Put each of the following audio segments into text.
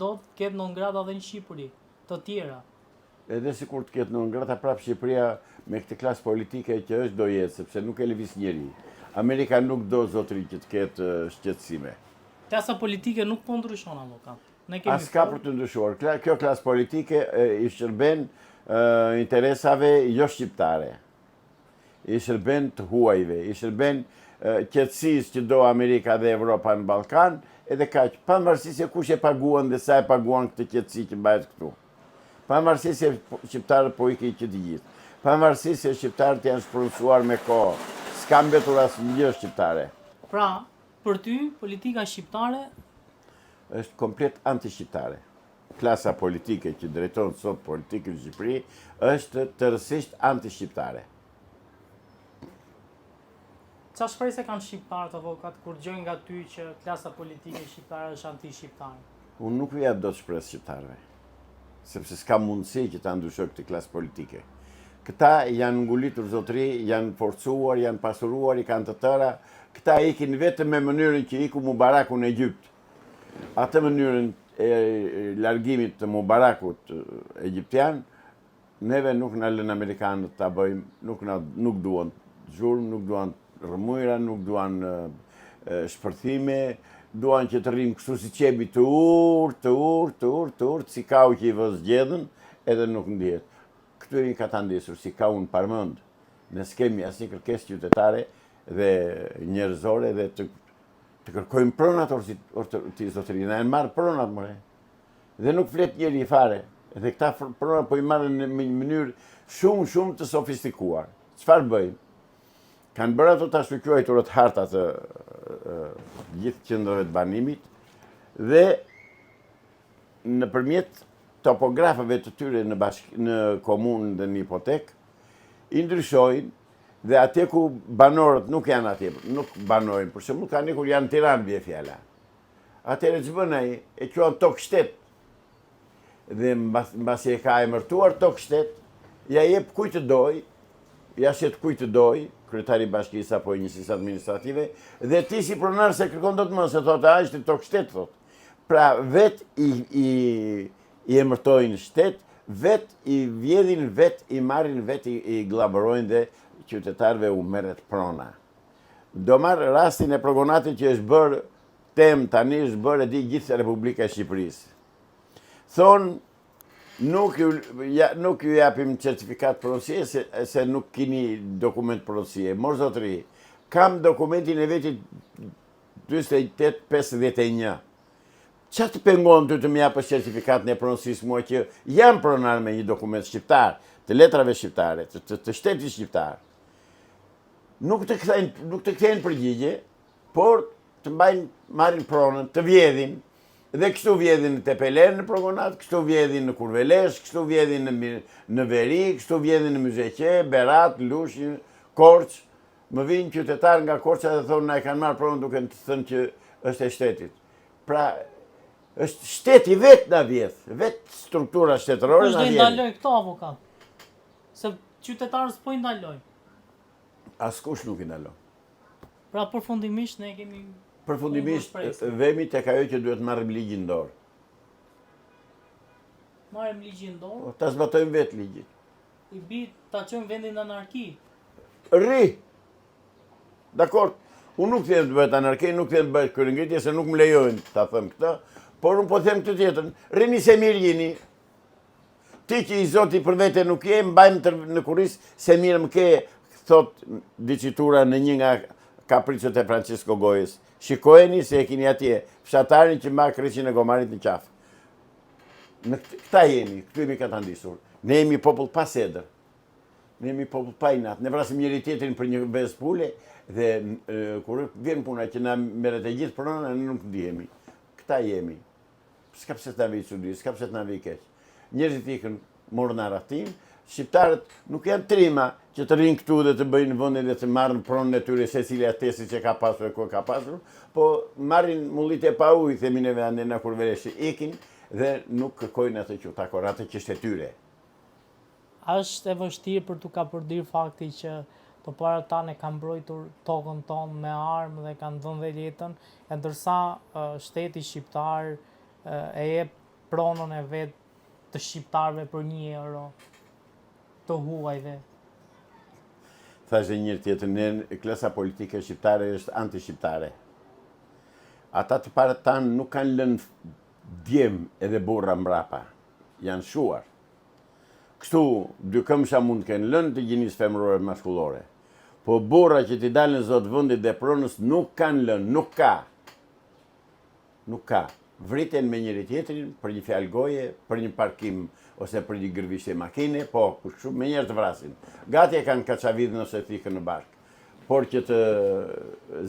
do të ketë non grata dhe në Shqipëri, të tjera. Edhe sikur të ketë non grata prapë Shqipëria me këtë klasë politike që është do jetë, sepse nuk e lëviz njeri. Amerika nuk do zotëri që të ketë shqetësime. Klasa politike nuk po ndryshon, avokat. As ka për të ndryshuar. Kjo klasë politike i shërben interesave jo shqiptare. I shërben të huajve, i shërben qetësisë që do Amerika dhe Evropa në Ballkan, edhe kaq, pavarësisht se kush e paguan dhe sa e paguan këtë qetësi që bëhet këtu. Pavarësisht se shqiptarët po ikin që të gjithë. Pavarësisht se shqiptarët janë shpronsuar me kohë. S'ka mbetur asnjë shqiptare. Pra, për ty, politika shqiptare është komplet anti-shqiptare. Klasa politike që drejton sot politikën në Shqipëri është tërësisht anti-shqiptare. Qa shpresë kanë shqiptarët, avokat, kur gjojnë nga ty që klasa politike shqiptare është anti-shqiptare? Unë nuk jap dot shpresë shqiptarëve, sepse s'ka mundësi që ta ndryshoj këtë klasë politike. Këta janë ngulitur zotëri, janë forcuar, janë pasuruar, i kanë të tëra. Këta ikin vetëm me mënyrën që iku Mubaraku në Egjipt. Atë mënyrën e largimit të Mubarakut egjiptian, neve nuk na lënë amerikanët ta bëjmë, nuk duan zhurmë, nuk duan rëmujra, nuk duan shpërthime, duan që të rrim kështu si qebi të urt, si kau që i vëzgjedhën, edhe nuk ndihet. Këtu i ka ta ndesur, si kau në parmënd. Ne s'kemi asnjë kërkesë qytetare dhe njerëzore dhe të kërkojmë pronat orti zotëri. Na e marr pronat, more. Dhe nuk flet njeri fare. Dhe këta pronat po i marrin në mënyrë shumë të sofistikuar. Çfarë bëjmë? Kanë bërë ato ta shkruajturët harta të gjithë qendrave të banimit dhe nëpërmjet topografëve të tyre në komunë dhe në hipotek, i ndryshojnë dhe atje ku banorët nuk janë atje, nuk banojnë, për shembull kanë kur janë në Tiranë bie fjala. Atëherë ç'bën ai? E quan tokë shtet. Dhe mbasi e ka emërtuar tokë shtet, ja jep kujt të doj, ja shet kujt të doj, kryetari i bashkisë apo njësisë administrative, dhe ti si pronar se kërkon dot më, se thotë a është tokë shtet, thotë. Pra vet i emërtojnë shtet, vet i vjedhin, vet i marrin, vet i glaborojnë dhe qytetarëve u merret prona. Do marr rastin e Progonatit që është bërë tem tani, është bërë di gjithë Republika e Shqipërisë. Thonë nuk ju japim certifikat pronësie se nuk keni dokument pronësie. Mor zotëri, kam dokumentin e vetit 2851. Qa të pengon ty të më japësh certifikatën e pronësisë mua që jam pronar me një dokument shqiptar, të letrave shqiptare, të shtetit shqiptar. Nuk të kthejnë përgjigje, por të marrin pronën, të vjedhin, dhe kështu vjedhin në Tepeler në Progonat, kështu vjedhin në Kurvelesh, kështu vjedhin në Veri, kështu vjedhin në Myzeqe, Berat, Lushin, Korç. Më vinë qytetar nga Korça dhe thonë na e kanë marrë pronën duke të thënë që është e shtetit. Pra, është shteti vetë na vjedh, vetë struktura shtetërore na vjedh. Kush do i ndalojnë këto, avokat? Se qytetarët po i ndalojnë. Askush nuk i ndalon. Pra përfundimisht ne kemi përfundimisht vemi tek ajo që duhet marrim ligjin në dorë. Marrim ligjin në dorë? Ta zbatojmë vetë ligjin. I bi ta çojmë vendin në anarki. Rri. Dakor. Unë nuk them të bëhet anarki, nuk them të bëhet kryengritje se nuk më lejojnë ta them këtë, por unë po them këtë tjetër. Rrini se mirë jeni. Ti që i Zoti për vete nuk je, mbajmë në kurris se mirë më ke, thot dicitura në një nga kapricët e Francisco Gojes. Shikojeni se e kini atje, fshatarin që ma kryqin e gomarit në qafë. Në këta jemi, këtu jemi ka të ndisur. Ne jemi popull pa sedër. Ne jemi popull pa inat. Ne vrasim njëri tjetrin për një vezë pule dhe kur vjen puna që na merret e gjithë pronën, ne nuk ndihemi. Këta jemi. S'ka pse të na vijë çudi, s'ka pse të na vijë keq. Njerëzit ikën morën në arratim, shqiptarët nuk janë trima që të rinë këtu dhe të bëjnë vëndin dhe të marrën pronën e tyre se cili atesi që ka pasur e ku ka pasur, po marrin mullit e pa ujë, themi neve andena kur vereshi ikin dhe nuk kërkojnë atë që takor, atë që është e tyre. Është e vështirë për t'u ka përdir fakti që të para tanë kanë mbrojtur tokën tonë me armë dhe kanë dhënë dhe jetën, e ndërsa shteti shqiptar e jep pronën e vet të shqiptarëve për 1 euro të huajve. Thashë njërë tjetër, klasa politike shqiptare është anti-shqiptare. Ata të parët tanë nuk kanë lënë djem edhe burra mbrapa. Janë shuar. Kështu, dy këmsha mund të kenë lënë të gjinisë femërore maskullore. Po burra që t'i dalën zotë vëndit dhe pronës nuk kanë lënë, nuk ka. Nuk ka. Vriten me njëri tjetrin për një fjalë goje, për një parkim ose për një gërvishje makine, po me njerë të vrasin. Gati e kanë kaçavidhën ose thikën në bashkë. Por që të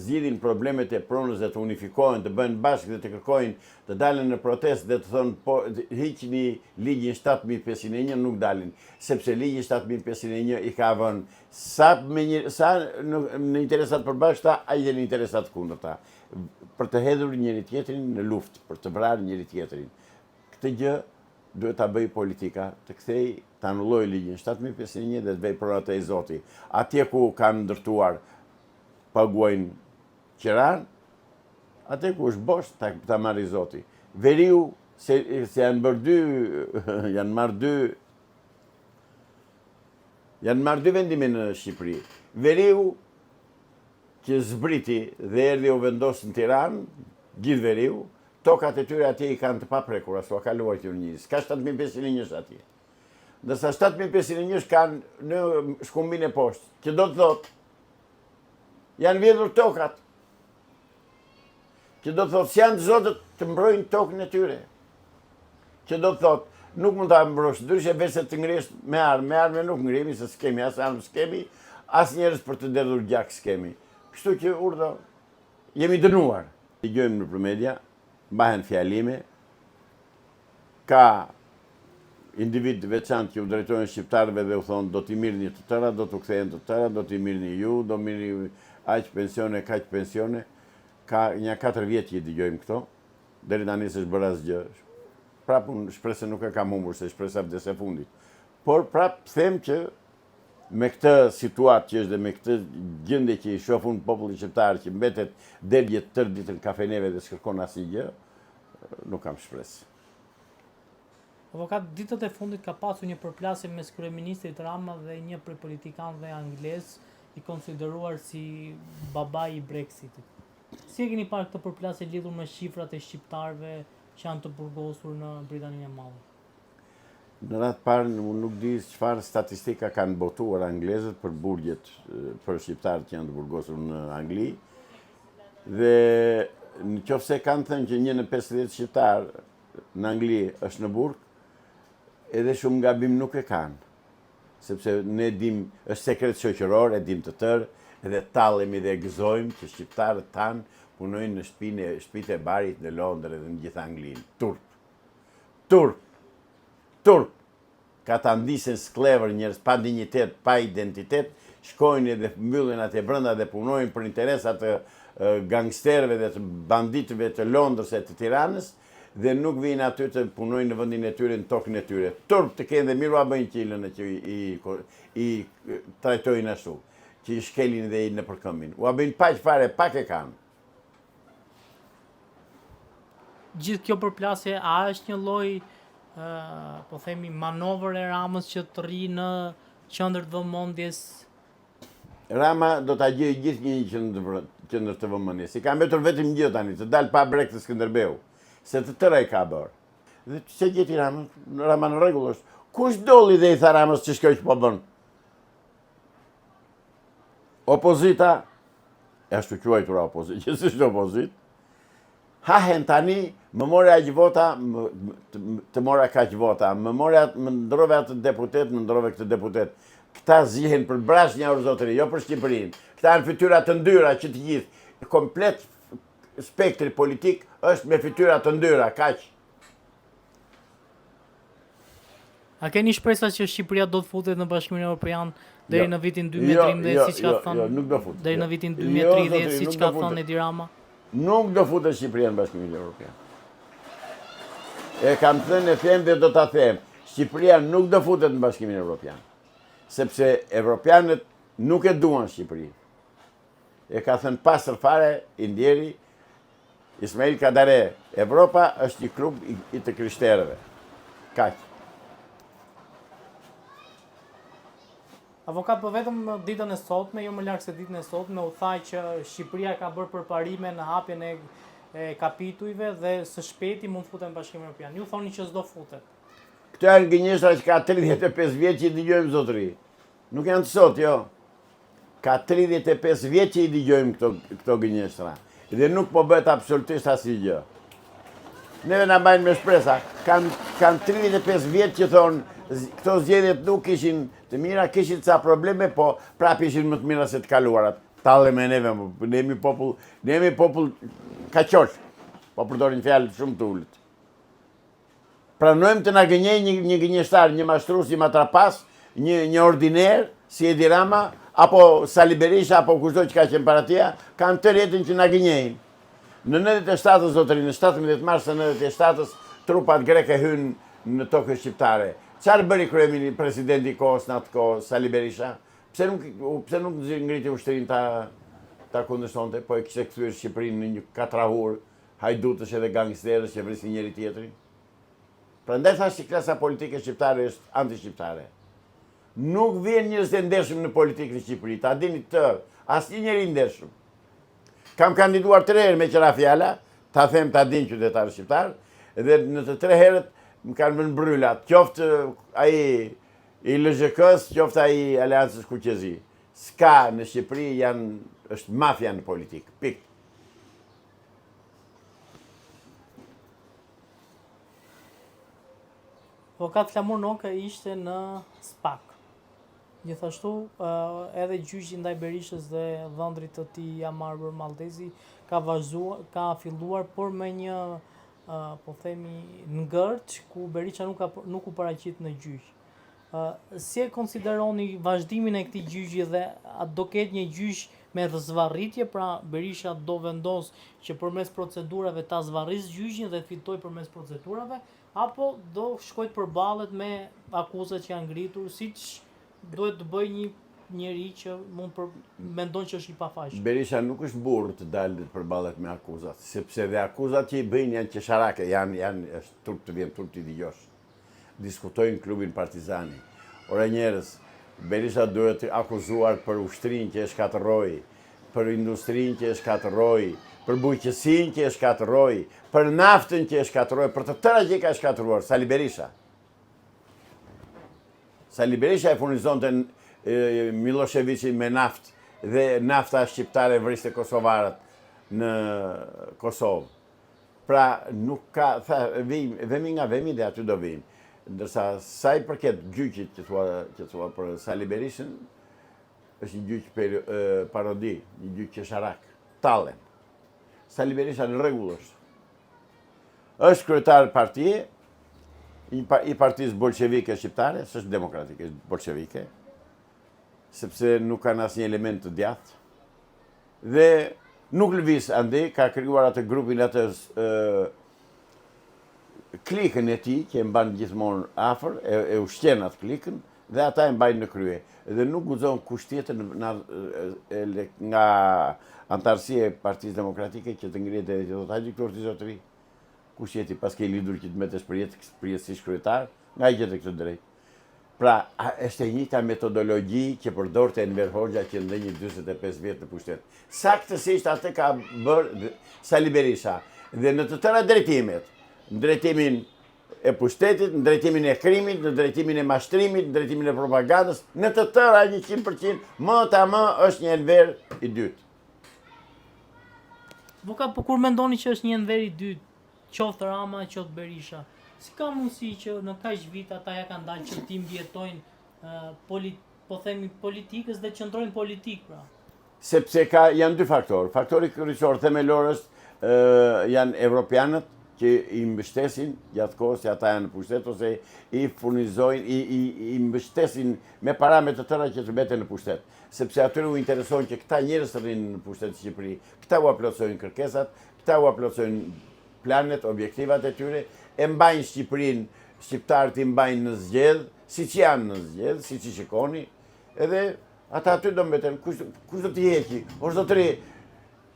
zgjidhin problemet e pronës dhe të unifikohen, të bëjnë bashkë dhe të kërkojnë, të dalin në protestë dhe të thonë po hiqni ligjin 7501 nuk dalin, sepse ligji 7501 i ka vënë sa në interesat përbashkëta, ai dhe në interesat kundërta, për të hedhur njëri tjetrin në luftë, për të vrarë njëri tjetrin. Këtë gjë duhet ta bëj politika, të kthej, të anulloj ligjin 7501 dhe të bëj pronat e Zoti. Atje ku kanë ndërtuar paguajnë qiran, atje ku është bosh ta marrë Zoti. Veriu, se janë bërë dy, janë marrë dy vendime në Shqipëri. Veriu që zbriti dhe erdhi u vendosë në Tiranë, gjithë veriu, tokat e tyre atje i kanë të paprekura, s'u ka luajtur njëri. Ka 7501 atje. Ndërsa 7501 kanë në shkumbin e poshtë, që do të thotë, janë vjedhur tokat. Që do të thotë, s'janë të zotët të mbrojnë tokën e tyre. Që do të thotë, nuk mund ta mbrosh, ndryshe vetë të ngresh me armë nuk ngremi, se s'kemi as armë s'kemi, as njerëz për të derdhur gjak s'kemi. Kështu që urdhë, jemi dënuar. Dëgjojmë nëpër media, mbahen fjalime, ka individ të veçantë që u drejtojnë shqiptarëve dhe u thonë do t'i mirëni të tëra, do t'u kthehen të tëra, do t'i mirëni ju, do mirëni aq pensione, kaq pensione. Ka një 4 vjet që i dëgjojmë këto, deri tani s'është bërë asgjë. Prap unë shpresoj nuk e kam humbur se shpresa vdes e fundit. Por prap them që me këtë situatë që është dhe me këtë gjendje që i shohun populli shqiptar që mbetet delje tërë ditën kafeneve dhe s'kërkon asnjë, nuk kam shpresë. Avokat, ditët e fundit ka pasur një përplasje mes kryeministrit Rama dhe një prej politikanëve anglez i konsideruar si babai i Brexitit. Si e keni parë këtë përplasje lidhur me shifrat e shqiptarëve që janë të burgosur në Britaninë e Madhe? Në ratë parë, unë nuk di çfarë statistika kanë botuar anglezët për burgjet për shqiptarët që janë të burgosur në Angli. Dhe në qoftë se kanë thënë që 1 në 50 shqiptar në Angli është në burg, edhe shumë gabim nuk e kanë. Sepse ne dim, është sekret shoqëror, e dim të tërë, edhe tallemi dhe gëzojmë që shqiptarët tanë punojnë në shtëpitë e barit në Londër edhe në gjithë Anglinë. Turp, ka ta ndisen sklever njerëz pa dinjitet, pa identitet, shkojnë dhe mbyllen atje brenda dhe punojnë për interesat të gangsterëve dhe të banditëve të Londrës e të Tiranës dhe nuk vijnë aty të punojnë në vendin e tyre, në tokën e tyre. Turp të kenë dhe miru a bëjnë qilën që i trajtojnë ashtu, që i shkelin dhe i në përkëmbin. U a bëjnë paq fare, pak e kanë. Gjithë kjo përplasje, a është një lloj po themi manovër e Ramës që të rri në qendër të vëmendjes? Rama do ta gjejë gjithë një qendër të vëmendjes. I ka mbetur vetëm një tani, të dalë pa brek të Skënderbeu, se të tëra i ka bërë. Dhe se gjeti Rama në rregull është. Kush dolli dhe i tha Ramës që shkoj që po bën? Opozita, e ashtu quajtura opozitë, që s'është opozitë. Hahen tani, më more aq vota, të mora kaq vota, më ndrove atë deputet, më ndrove këtë deputet. Këta zihen për brasnja Zotëri, jo për Shqipërinë. Këta janë fytyra të ndyra që të gjithë. Komplet spektri politik është me fytyra të ndyra, kaq. A keni shpresa që Shqipëria do të futet në Bashkimin Evropian deri në vitin 2013, siç ka thënë? Jo, nuk do futet. Deri në vitin 2030, siç ka thënë Edi Rama? Nuk do futet Shqipëria në Bashkimin Evropian. E kam thënë, e them dhe do ta them. Shqipëria nuk do futet në Bashkimin Evropian. Sepse evropianët nuk e duan Shqipërinë. E ka thënë pastër fare, i ndjeri, Ismail Kadare, Evropa është një klub i të krishterëve. Kaq. Avokat, po vetëm ditën e sotme, jo më larg se ditën e sotme, u tha që Shqipëria ka bërë përparime në hapjen e kapitujve dhe së shpejti mund futen në Bashkimin Evropian. Ju thoni që s'do futet. Këto janë gënjeshtra që ka 35 vjeç që i dëgjojmë zotëri. Nuk janë të sot, jo. Ka 35 vjeç që i dëgjojmë këto gënjeshtra. Dhe nuk po bëhet absolutisht asnjë gjë. Neve na bajnë me shpresa. Kanë 35 vjeç që thonë këto zgjedhjet nuk ishin të mira, kishin ca probleme, po prapë ishin më të mira se të kaluarat. Talle me neve, ne jemi popull kaqosh. Po përdorin fjalë shumë të ulët. Pranojmë të na gënjej një gënjeshtar, një mashtrues, një matrapas, një ordiner, si Edi Rama, apo Sali Berisha, apo kushdo që ka qenë para tija, kanë të jetën që na gënjejnë. Në 97-ës, zotëri, në 17 mars të 97-ës, trupat greke hynë në tokën shqiptare. Çfarë bëri presidenti i kohës në atë kohë, Sali Berisha? Pse nuk ngriti ushtrin ta kundërshtonte, po e kishte kthyer Shqipërinë në një katrahur, hajdutësh edhe gangsterësh që vrisin njëri tjetrin? Prandaj thash që klasa politike shqiptare është anti-shqiptare. Nuk vjen njerëz të ndershëm në politikën e Shqipërisë, ta dini të, asnjë njeri i ndershëm. Kam kandiduar 3 herë me qëra fjala, ta them ta din qytetarë shqiptar, dhe në të 3 herët më kanë vënë bryllat, qoftë ai i LZK-s, qoftë ai i Aleancës Kuqezi. S'ka në Shqipëri, është mafia në politikë. Pikë. Avokat Flamur Noka ishte në SPAK. Gjithashtu, edhe gjyqi ndaj Berishës dhe dhëndrit të tij Amar Maldezi ka filluar, por me një, po themi, ngërç ku Berisha nuk u paraqit në gjyq. Si e konsideroni vazhdimin e këtij gjyqi dhe do ketë një gjyq me zvarritje, pra Berisha do vendos që përmes procedurave ta zvarris gjyqin dhe fitoj përmes procedurave, apo do shkojt përballet me akuzat që janë ngritur, siç duhet të bëj një njeri që mendon që është i pafajshëm? Berisha nuk është burr të dalë të përballet me akuzat, sepse dhe akuzat që i bëjnë janë qesharake, është turp të vjen turp të dëgjosh. Diskutojnë klubin Partizani. Ora njerëz, Berisha duhet të akuzuar për ushtrinë që e shkatërroi, për industrinë që e shkatërroi, për bujqësinë që e shkatërroi, për naftën që e shkatërroi, për të tëra që i ka shkatërruar Sali Berisha. Sali Berisha e furnizonte Miloševićin me naftë dhe nafta shqiptare vriste kosovarët në Kosovë. Pra nuk ka, vemi nga vemi dhe aty do vim. Ndërsa sa i përket gjyqit që thua për Sali Berishën, është një gjyq parodi, një gjyq qesharak, tallen. Sali Berisha në rregull është. Është kryetar partie, i partisë bolshevike shqiptare, s'është demokratike, është bolshevike, sepse nuk kanë asnjë element të djathtë. Dhe nuk lëviz ande, ka krijuar atë grupin atë klikën e tij që e mban gjithmonë afër, e ushqen atë klikën dhe ata e mbajnë në krye. Dhe nuk guxon kush tjetër nga antarësia e Partisë Demokratike që të ngrihet edhe që do të hajë këtu të zotëri. Kush jeti pas ke lidhur që të metesh për jetë si kryetar, nga i gjetë këtë drejt. Pra, është e njëjta metodologji që përdorte Enver Hoxha që ndë një 45 vjet në pushtet. Saktësisht atë ka bërë Sali Berisha. Dhe në të tëra drejtimet, në drejtimin e pushtetit, në drejtimin e krimit, në drejtimin e mashtrimit, në drejtimin e propagandës, në të tëra 100%, më ta më është një Enver i dytë. Avokat, po kur mendoni që është një Enver i dytë, qoftë Rama, qoftë Berisha, si ka mundësi që në kaq vit ata ja kanë dalë që ti mbjetojnë po themi politikës dhe qëndrojnë politik, pra? Sepse janë dy faktorë. Faktori kryesor themelor është janë evropianët që i mbështesin gjatë kohës që ata janë në pushtet, ose i furnizojnë, i mbështesin me para me të tëra që të mbeten në pushtet. Sepse atyre u interesojnë që këta njerëz të rinë në pushtet të Shqipëri, këta u aplotësojnë kërkesat, këta u aplotësojnë planet, objektivat e tyre, e mbajnë Shqipërinë, shqiptarët i mbajnë në zgjedhë, siç janë në zgjedhë, siç i shikoni, edhe ata aty do mbeten, kush do t'i heqi? O zotëri,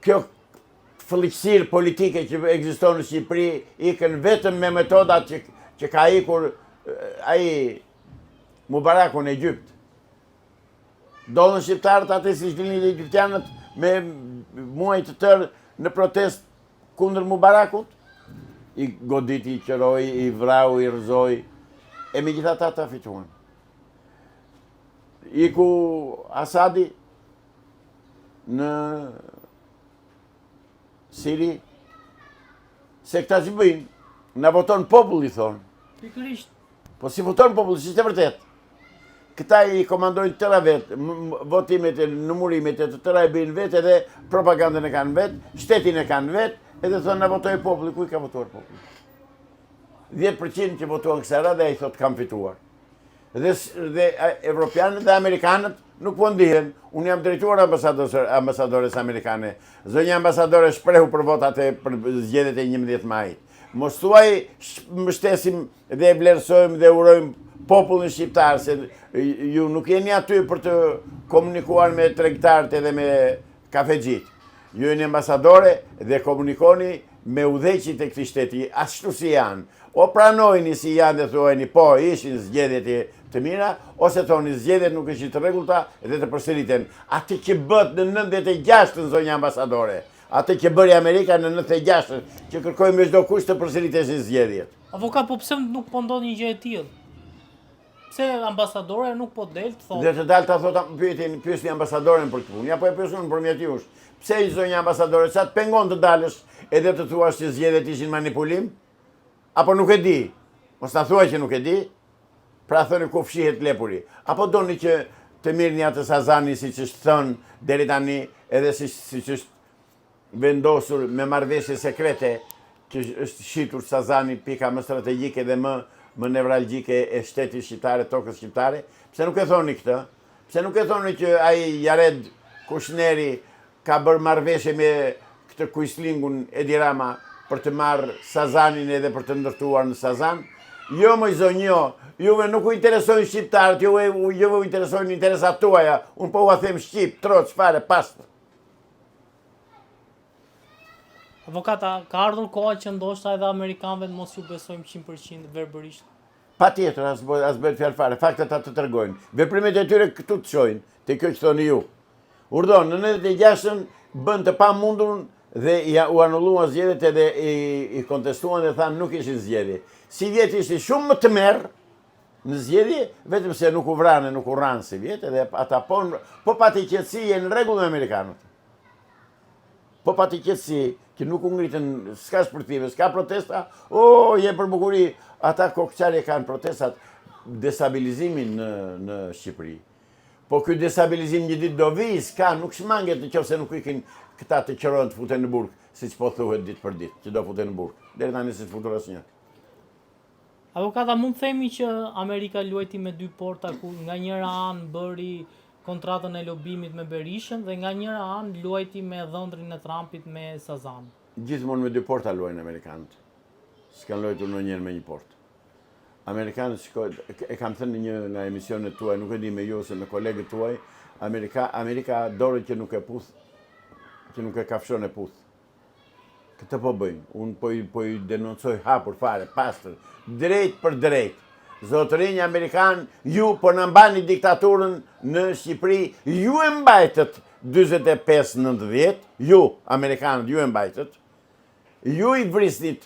kjo fëllëqësirë politike që ekziston në Shqipëri ikën vetëm me metodat që ka ikur ai Mubaraku në Egypt. Dollën shqiptarët atë si shlinin egyptianët me muaj të tërë në protest kundër Mubarakut. I goditi, i qëroi, i vrau, i rëzoi. E megjithatë ata fituan. Iku Asadi në Siri, se këta që bëjnë, na voton populli, thonë. Pikërisht. Po si voton populli, si është e vërtet. Këta i komandojnë tëra vetë, votimet e numurimet e të tëra e bëjnë vetë, edhe propagandën e kanë vetë, shtetin e kanë vetë, edhe thonë na votoj populli, ku i ka votuar populli? 10% që votuan kësa radhe, ai thotë kam fituar. Dhe evropianët dhe amerikanët nuk po ndihen. Unë jam drejtuar ambasadores amerikane. Zonja ambasadore shprehu për votat e për zgjedhjet e 11 majit. Mos thuaj mbështesim dhe e vlerësojmë dhe urojmë popullin shqiptar, se ju nuk jeni aty për të komunikuar me tregtarët edhe me kafexhit. Ju jeni ambasadore dhe komunikoni me udhëheqit e këtij shteti ashtu si janë. O pranojni si janë dhe thuajni po ishin zgjedhjet të mira, ose thoni zgjedhjet nuk ishin të rregullta dhe të përsëriten. Atë që bët në 96-ën, zonja ambasadore, atë që bëri Amerika në 96-ën, që kërkoi me çdo kusht të përsëriteshin zgjedhjet. Avokat, po pse nuk po ndodh një gjë e tillë? Pse ambasadore nuk po del të thotë? Dhe të dalë ta thotë pyesni ambasadoren për këtë punë. Ja po e pyesun përmjet jush. Pse i zonja ambasadore sa të pengon të dalësh edhe të thuash që zgjedhjet ishin manipulim? Apo nuk e di? Mos ta thuaj që nuk e di. Pra thoni ku fshihet lepuri. Apo doni që të mirëni atë Sazani siç është thënë deri tani, edhe siç është vendosur me marrëveshje sekrete, që është shitur Sazani pika më strategjike dhe më nevralgjike e shtetit shqiptare, tokës shqiptare. Pse nuk e thoni këtë? Pse nuk e thoni që ai Jared Kushneri ka bërë marrëveshje me këtë kuislingun Edi Rama për të marrë Sazanin edhe për të ndërtuar në Sazan? Jo më zonjo, juve nuk u interesojnë shqiptarët, juve u interesojnë interesat tuaja. Unë po ua them shqip, troç, fare, pastër. Avokata, ka ardhur koha që ndoshta edhe amerikanëve mos ju besojmë 100% verbërisht? Patjetër, as bëhet fjalë fare, faktet ata të tregojnë. Veprimet e tyre këtu të shojnë, te kjo që thoni ju. Urdhon, në 96-ën bën të pamundurën dhe u anulluan zgjedhjet edhe i kontestuan dhe thanë nuk ishin zgjedhje. Si vjetë ishte shumë më të merë në zgjedhje, vetëm se nuk u vranë, nuk u ranë si vjetë, edhe ata po pati qetësi jenë në rregull me amerikanët. Po pati qetësi që nuk u ngritën, s'ka shpërthime, s'ka protesta, je për bukuri, ata kokçarje kanë protestat, destabilizimin në Shqipëri. Po ky destabilizim një ditë do vi, s'ka, nuk shmanget nëse nuk ikin këta të qërojnë të futen në burg, siç po thuhet ditë për ditë, që do futen në burg. Deri tani s'është futur asnjë. Avokata, mund themi që Amerika luajti me dy porta, ku nga njëra anë bëri kontratën e lobimit me Berishën dhe nga njëra anë luajti me dhëndrin e Trumpit me Sazan. Gjithmonë me dy porta luajnë amerikanët. S'kan luajtur ndonjëherë me një portë. Amerikanët e kam thënë në një nga emisionet tuaj, nuk e di me ju ose me kolegët tuaj, Amerika dorë që nuk e puth, që nuk e kafshon e puth. Këtë po bëjmë. Unë po i denoncoj hapur fare, pastër, drejt për drejt. Zotërinj Amerikan, ju po në mbani diktaturën në Shqipëri, ju e mbajtët 25-90, ju, Amerikanët, ju e mbajtët. Ju i vrisnit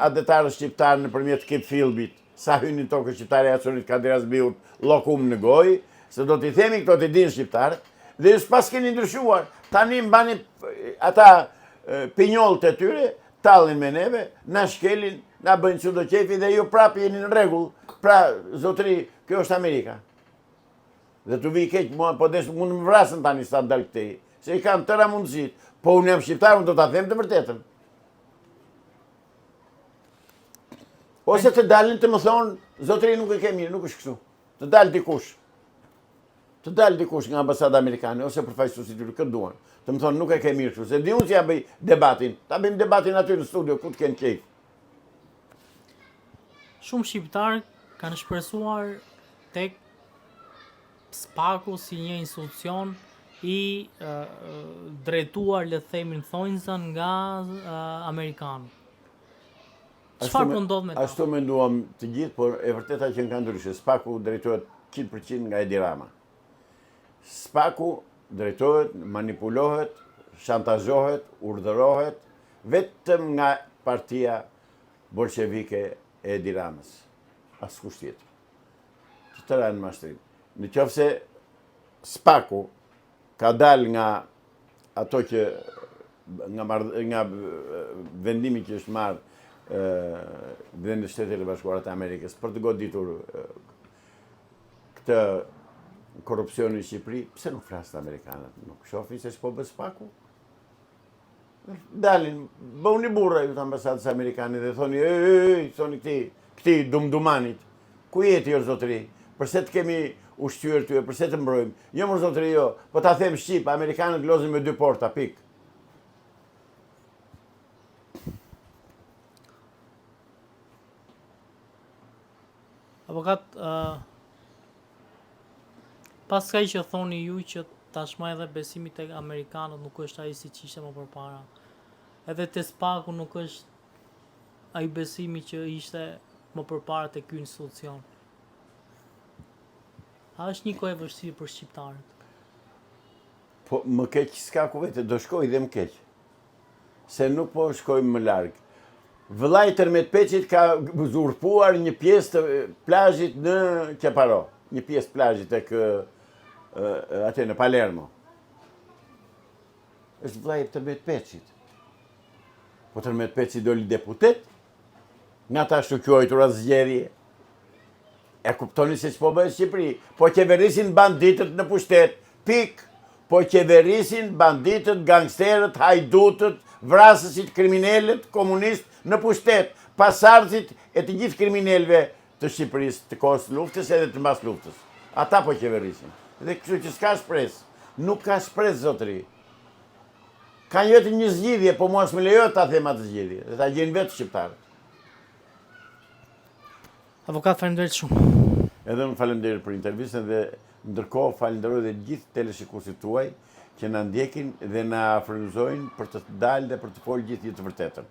adetarë shqiptarë në përmjet këtë filbit, sa hynin tokë shqiptare e asunit Kadir Azbiut, lokum në gojë, se do t'i themi këto t'i din shqiptarë, dhe ju s'pas keni ndryshuar, tani mbani ata pinjollët e tyre, tallin me neve, na shkelin, na bëjnë çdo qefi dhe ju prap jeni në rregull. Pra, zotëri, kjo është Amerika. Dhe t'u vi keq, po desh mund më vrasën tani sa dal këtej, se i kanë tëra mundësit. Po unë jam shqiptar, unë do ta them të vërtetën. Ose të dalin të më thonë, zotëri nuk e ke mirë, nuk është kështu. Të dalë dikush. Të dalë dikush nga ambasada amerikane, ose përfaqësuesi i tyre, këtë duan. Të më thonë, nuk e ke mirë kështu, se di unë që ja bëj debatin. Ta bëjmë debatin aty në studio, ku të kenë qejf. Shumë shqiptarë kanë shpresuar tek Spaku si një institucion i drejtuar, le të themi, në thonjza nga amerikanët. Çfarë po ndodh me ta? Ashtu menduam të gjithë, por e vërteta që ka ndryshe. Spaku drejtohet 100% nga Edi Rama. Spaku drejtohet, manipulohet, shantazhohet, urdhërohet vetëm nga partia bolshevike e Edi Ramës. Askush tjetër. Të tëra në mashtrim. Në qoftë se Spaku ka dal nga ato që nga vendimi që është marrë dhe në Shtetet e Bashkuara të Amerikës për të goditur këtë korrupsionin në Shqipëri, pse nuk flasin amerikanët? Nuk shohin se s'po bë Spaku? Dalin, bëuni burra ju të ambasadës amerikane dhe thoni, thoni këti dumdumanit, ku jeti o zotëri? Përse të kemi ushqyer ty, përse të mbrojmë? Jo më zotëri jo, po ta them Shqip, amerikanët lozin me 2 porta, pik. Avokat, pas kësaj që thoni ju që tashmë edhe besimi tek amerikanët nuk është ai siç ishte më përpara. Edhe te Spaku nuk është ai besimi që ishte më përpara tek ky institucion. A është një kohë e vështirë për shqiptarët? Po më keq s'ka ku vete, do shkoj dhe më keq. Se nuk po shkojmë më larg. Vëllai Tërmet Peçit ka uzurpuar një pjesë të plazhit në Qeparo, një pjesë plazhit tek atë në Palermo. Është vëllai Tërmet Peçit. Po Tërmet Peçi doli deputet, nga ta ashtu quajtur zgjedhje. E kuptoni se ç'po bëhet në Shqipëri? Po qeverisin banditët në pushtet, pik. Po qeverisin banditët, gangsterët, hajdutët, vrasësit, kriminalët, komunistë në pushtet, pasardhësit e të gjithë kriminalëve të Shqipërisë, të kohës luftës edhe të mbas luftës. Ata po qeverisin. Dhe kështu që s'ka shpresë. Nuk ka shpresë, zotëri. Kanë vetë një zgjidhje, po mua s'më lejohet ta them atë zgjidhje, dhe ta gjejnë vetë shqiptarët. Avokat, faleminderit shumë. Edhe unë falenderoj për intervistën dhe ndërkohë falenderoj dhe gjithë teleshikuesit tuaj që na ndjekin dhe na frymëzojnë për të dalë dhe për të folë gjithë të vërtetën.